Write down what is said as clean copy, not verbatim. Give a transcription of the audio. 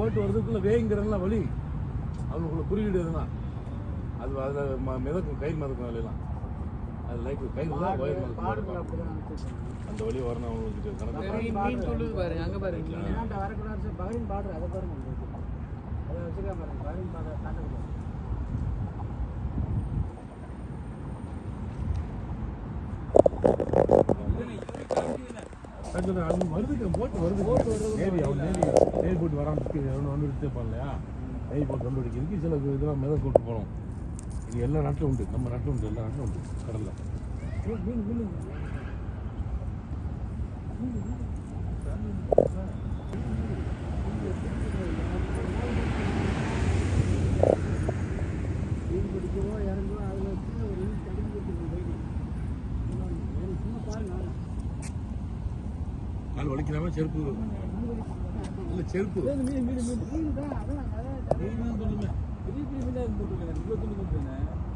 போட்டு வரதுக்குள்ள வேங்கிறதுல வழி அவங்களுக்குள்ள குறியீடு எதுனா அது அதில் மிதக்கும் கை மிதக்கும் வேலையெல்லாம் அது லைக் கையில் தான் ஒயர் மிதக்கும் அந்த வழி வரணும் அவங்களுக்கு கணக்கு சொல்லுது பாருங்க அங்கே பாருங்க வரக்கூடாது பகலின் பாடுற அதை பாருங்க அதை வச்சுக்க பாருங்க பகலின் பாடுற காட்டக்கூடாது அது வருதுக்கு போட்டு வருது நேரி அவன் நேரி போட்டு வராமல் வந்து எடுத்துப்பான் இல்லையா நேரி போட்டு கண்டுபிடிக்கிறதுக்கு சில இதெல்லாம் மிதக்க கூட்டு போகணும் இது எல்லா நாட்டிலும் உண்டு நம்ம நாட்டிலும் உண்டு எல்லா நாட்டிலும் உண்டு கடலில் மீன் பிடிக்கவோ இறங்குவோ அதில் வச்சு ஒரு மீன் தடுக்கி கொடுத்துருக்கு சும்மா பாருங்க கால் வலிக்கிறாம செருப்பு இல்லை செருப்பு மீன் மீன் மீன் மீன் தான் அதான் மீன் தான் சொல்லுமே பெரிய பெரிய மீனாக போட்டுருக்கேன் 20 போட்டுருக்கேன்